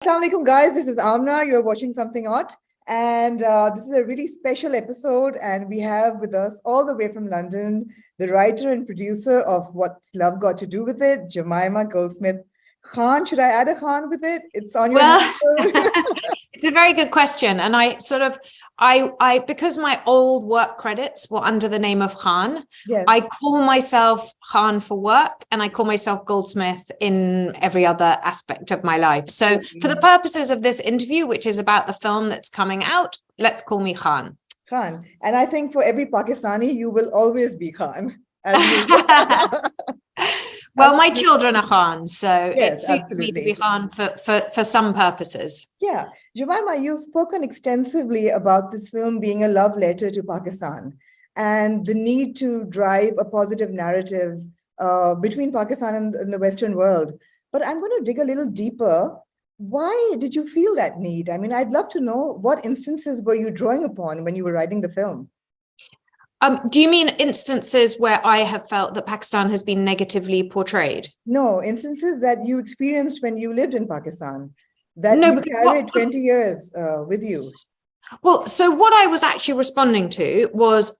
Assalamu alaikum, guys. This is Amna. You're watching Something Odd. And this is a really special episode. And we have with us, all the way from London, the writer and producer of What's Love Got to Do with It, Jemima Goldsmith Khan. Should I add a Khan with it? It's on your It's a very good question. And I because my old work credits were under the name of Khan, Yes. I call myself Khan for work and I call myself Goldsmith in every other aspect of my life. So for the purposes of this interview, which is about the film that's coming out, let's call me Khan. Khan. And I think for every Pakistani, you will always be Khan. Well, my children are Khan, so yes, it suits me to be Khan for some purposes. Yeah. Jemima, you've spoken extensively about this film being a love letter to Pakistan and the need to drive a positive narrative between Pakistan and the Western world. But I'm going to dig a little deeper. Why did you feel that need? I mean, I'd love to know what instances were you drawing upon when you were writing the film? Do you mean instances where I have felt that Pakistan has been negatively portrayed? No, instances that you experienced when you lived in Pakistan, that you carried 20 years with you. Well, so what I was actually responding to was,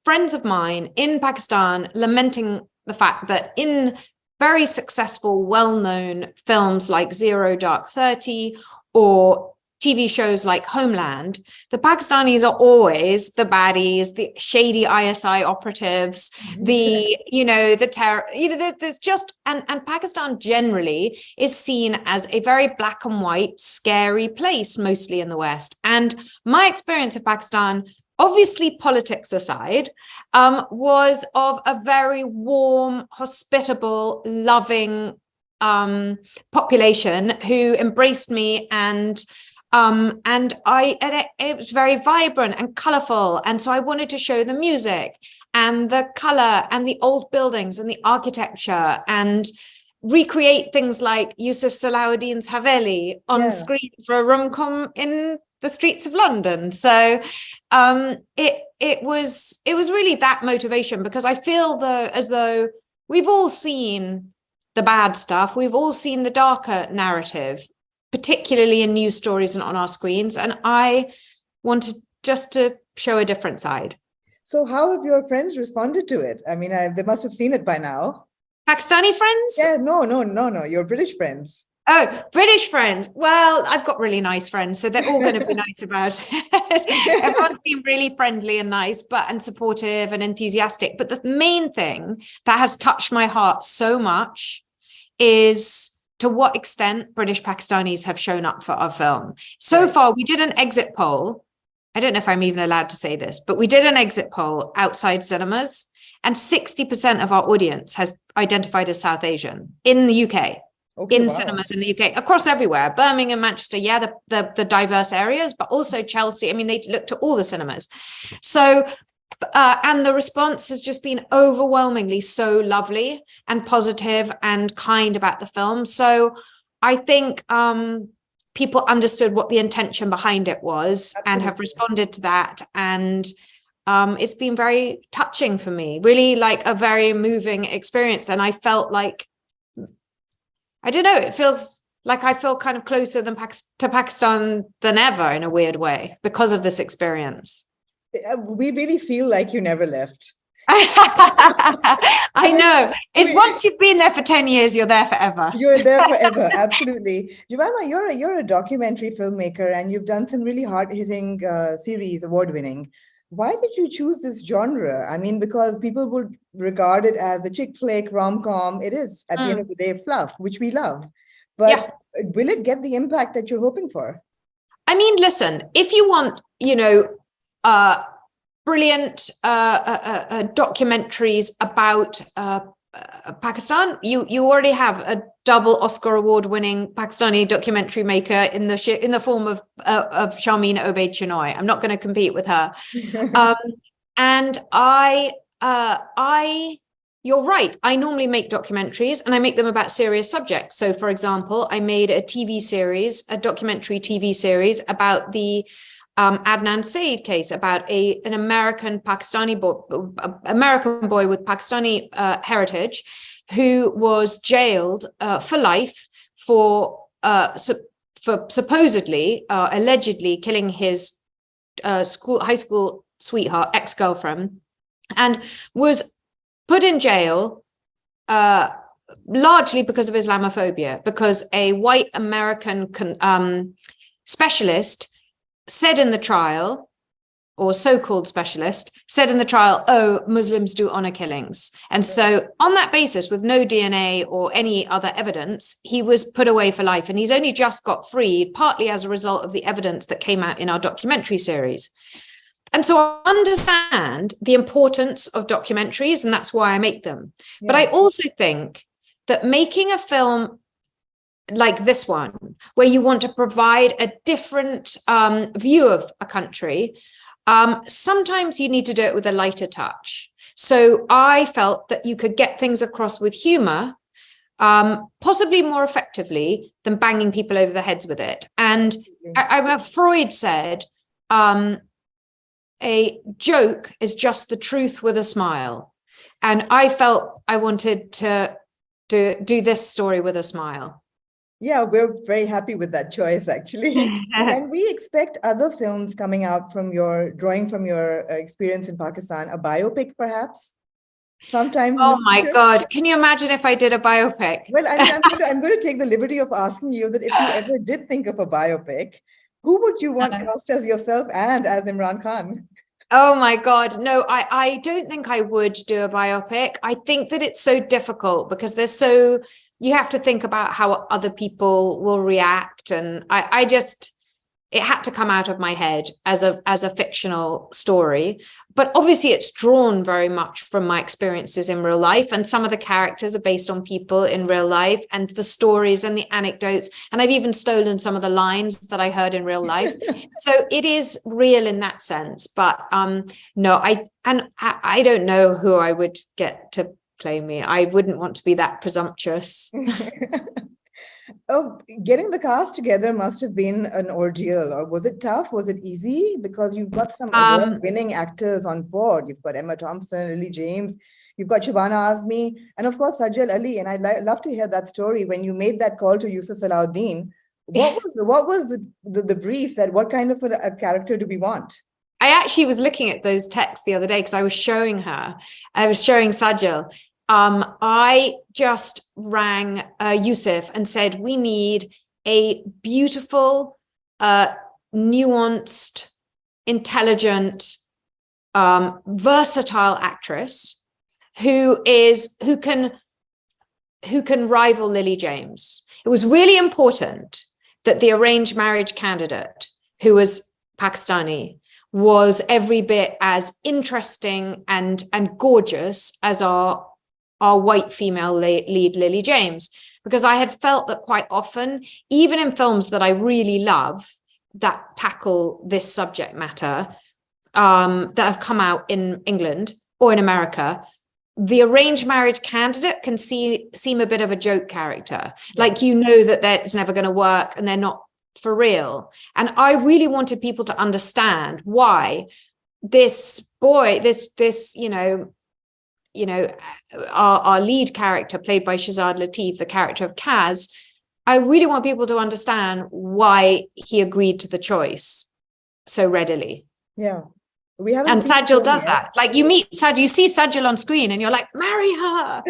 friends of mine in Pakistan lamenting the fact that in very successful, well-known films like Zero Dark 30 or TV shows like Homeland, the Pakistanis are always the baddies, the shady ISI operatives, the terror, there's just, and Pakistan generally is seen as a very black and white, scary place, mostly in the West. And my experience of Pakistan, obviously politics aside, was of a very warm, hospitable, loving population who embraced me and it was very vibrant and colorful. And so I wanted to show the music and the color and the old buildings and the architecture and recreate things like Yusuf Salahuddin's Haveli on screen for a rom-com in the streets of London. So it was really that motivation, because I feel as though we've all seen the bad stuff. We've all seen the darker narrative, particularly in news stories and on our screens. And I wanted just to show a different side. So how have your friends responded to it? I mean, they must have seen it by now. Pakistani friends? Yeah, no, your British friends. Oh, British friends. Well, I've got really nice friends, so they're all going to be nice about it. Everyone's been really friendly and nice, and supportive and enthusiastic. But the main thing that has touched my heart so much is to what extent British Pakistanis have shown up for our film. So far, we did an exit poll. I don't know if I'm even allowed to say this, but we did an exit poll outside cinemas, and 60% of our audience has identified as South Asian in the UK, cinemas in the UK, across everywhere, Birmingham, Manchester, the diverse areas, but also Chelsea. I mean, they looked at all the cinemas. So, and the response has just been overwhelmingly so lovely and positive and kind about the film. So I think people understood what the intention behind it was. Absolutely. And have responded to that. And it's been very touching for me, really like a very moving experience. And I felt like, I don't know, it feels like I feel kind of closer to Pakistan than ever in a weird way because of this experience. We really feel like you never left. I know. It's once you've been there for 10 years, you're there forever. You're there forever. Absolutely. Jemima, you're a documentary filmmaker and you've done some really hard-hitting series, award-winning. Why did you choose this genre? I mean, because people would regard it as a chick flick, rom-com. It is, at the end of the day, fluff, which we love. But will it get the impact that you're hoping for? I mean, listen, if you want, brilliant documentaries about Pakistan, you already have a double Oscar award-winning Pakistani documentary maker in the form of Sharmeen Obaid Chinoy. I'm not going to compete with her. And you're right. I normally make documentaries and I make them about serious subjects. So, for example, I made a documentary TV series about the Adnan Syed case, about an American boy with Pakistani heritage who was jailed for life for for supposedly, allegedly killing his high school sweetheart, ex-girlfriend, and was put in jail largely because of Islamophobia, because a white American specialist said in the trial, or so-called specialist, said in the trial, oh, Muslims do honor killings. And so on that basis, with no DNA or any other evidence, he was put away for life. And he's only just got freed, partly as a result of the evidence that came out in our documentary series. And so I understand the importance of documentaries, and that's why I make them. Yeah. But I also think that making a film like this one, where you want to provide a different view of a country, sometimes you need to do it with a lighter touch. So I felt that you could get things across with humor, possibly more effectively than banging people over the heads with it. And Freud said, a joke is just the truth with a smile. And I felt I wanted to do this story with a smile. Yeah, we're very happy with that choice, actually. Can we expect other films coming out drawing from your experience in Pakistan, a biopic perhaps? Sometimes. Oh my God. Can you imagine if I did a biopic? Well, I'm going to take the liberty of asking you that if you ever did think of a biopic, who would you want cast as yourself and as Imran Khan? Oh my God. No, I don't think I would do a biopic. I think that it's so difficult because you have to think about how other people will react. And it had to come out of my head as a fictional story. But obviously it's drawn very much from my experiences in real life. And some of the characters are based on people in real life, and the stories and the anecdotes. And I've even stolen some of the lines that I heard in real life. So it is real in that sense. But no, I don't know who I would get to play me. I wouldn't want to be that presumptuous. Oh, getting the cast together must have been an ordeal. Or was it tough? Was it easy? Because you've got some award-winning actors on board. You've got Emma Thompson, Lily James, you've got Shabana Azmi, and of course Sajjal Ali. And I'd love to hear that story when you made that call to Yusuf Salahuddin. What was the brief? That what kind of a character do we want? I actually was looking at those texts the other day because I was showing Sajjal. I just rang Yusuf and said, we need a beautiful, nuanced, intelligent, versatile actress who can rival Lily James. It was really important that the arranged marriage candidate, who was Pakistani, was every bit as interesting and gorgeous as our white female lead, Lily James, because I had felt that quite often, even in films that I really love that tackle this subject matter, that have come out in England or in America, the arranged marriage candidate can seem a bit of a joke character. Like, you know that it's never going to work and they're not for real. And I really wanted people to understand why this boy, our lead character played by Shazad Latif, the character of Kaz, I really want people to understand why he agreed to the choice so readily. Yeah. And Sajjal does that. Like, you meet Sajjal, you see Sajjal on screen and you're like, marry her.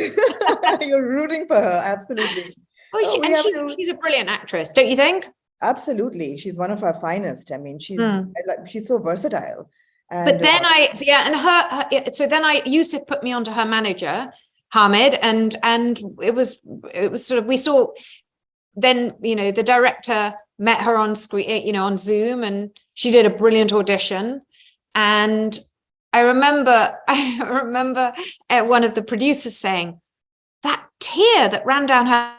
You're rooting for her. Absolutely. She's a brilliant actress, don't you think? Absolutely. She's one of our finest. I mean, she's so versatile. But then Yusuf put me onto her manager, Hamid, and it was sort of, we saw, then, the director met her on screen, on Zoom, and she did a brilliant audition. And I remember one of the producers saying, that tear that ran down her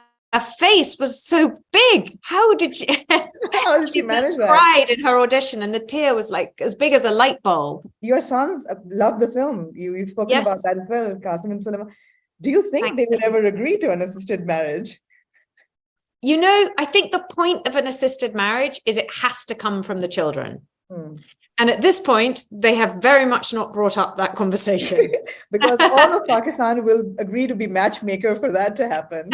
face was so big. How did she manage that? Cried in her audition, and the tear was like as big as a light bulb. Your sons love the film. You've spoken about that as well, Qasim and Sulaiman. Do you think they would ever agree to an assisted marriage? I think the point of an assisted marriage is it has to come from the children. And at this point, they have very much not brought up that conversation. Because all of Pakistan will agree to be matchmaker for that to happen.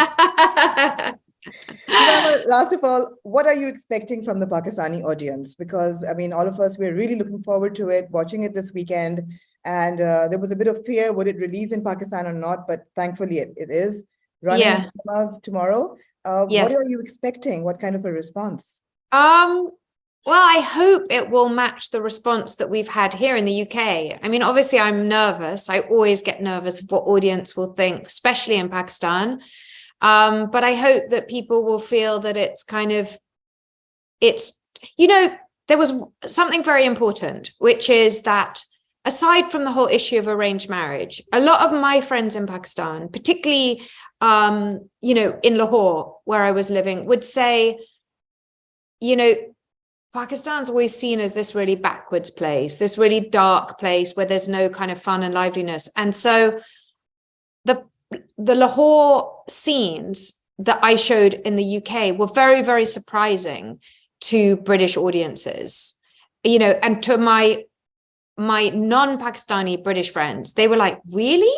Jemima, last of all, what are you expecting from the Pakistani audience? Because, I mean, all of us, we're really looking forward to it, watching it this weekend. And there was a bit of fear, would it release in Pakistan or not? But thankfully, it is running in cinemas tomorrow. What are you expecting? What kind of a response? Well, I hope it will match the response that we've had here in the UK. I mean, obviously, I'm nervous. I always get nervous of what audience will think, especially in Pakistan. But I hope that people will feel that there was something very important, which is that aside from the whole issue of arranged marriage, a lot of my friends in Pakistan, particularly, in Lahore, where I was living, would say, Pakistan's always seen as this really backwards place, this really dark place where there's no kind of fun and liveliness. And so the Lahore scenes that I showed in the UK were very, very surprising to British audiences, and to my non-Pakistani British friends. They were like, really?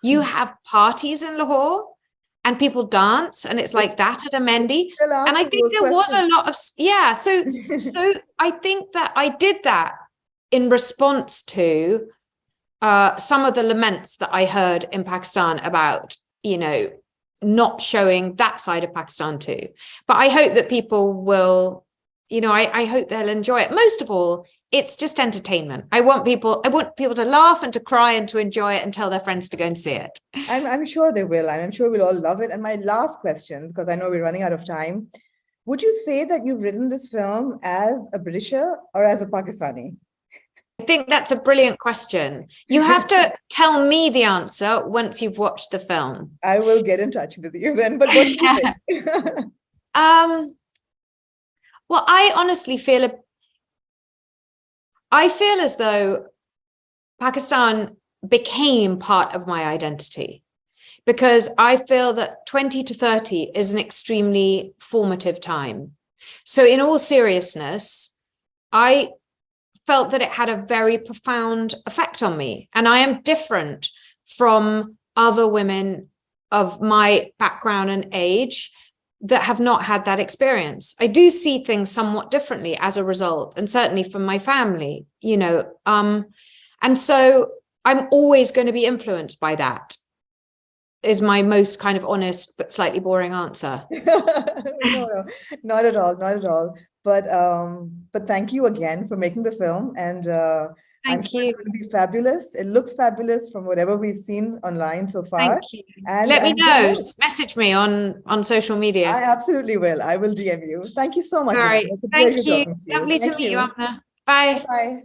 You have parties in Lahore? And people dance, and it's like that at a Mendi. And I think there was a lot of, so I think that I did that in response to some of the laments that I heard in Pakistan about, not showing that side of Pakistan too. But I hope that people will, I hope they'll enjoy it. Most of all, it's just entertainment. I want people to laugh and to cry and to enjoy it and tell their friends to go and see it. I'm sure they will. I'm sure we'll all love it. And my last question, because I know we're running out of time, would you say that you've written this film as a Britisher or as a Pakistani? I think that's a brilliant question. You have to tell me the answer once you've watched the film. I will get in touch with you then. But what do you think? Well, I honestly feel as though Pakistan became part of my identity, because I feel that 20 to 30 is an extremely formative time. So in all seriousness, I felt that it had a very profound effect on me. And I am different from other women of my background and age that have not had that experience. I do see things somewhat differently as a result, and certainly from my family, and so I'm always going to be influenced by that, is my most kind of honest but slightly boring answer. No, not at all. But thank you again for making the film, and I'm sure it's going to be fabulous. It looks fabulous from whatever we've seen online so far. Thank you. And let me know. Just message me on social media. I absolutely will. I will DM you. Thank you so much. All right. Thank you. Lovely to meet you, Amna. Bye. Bye.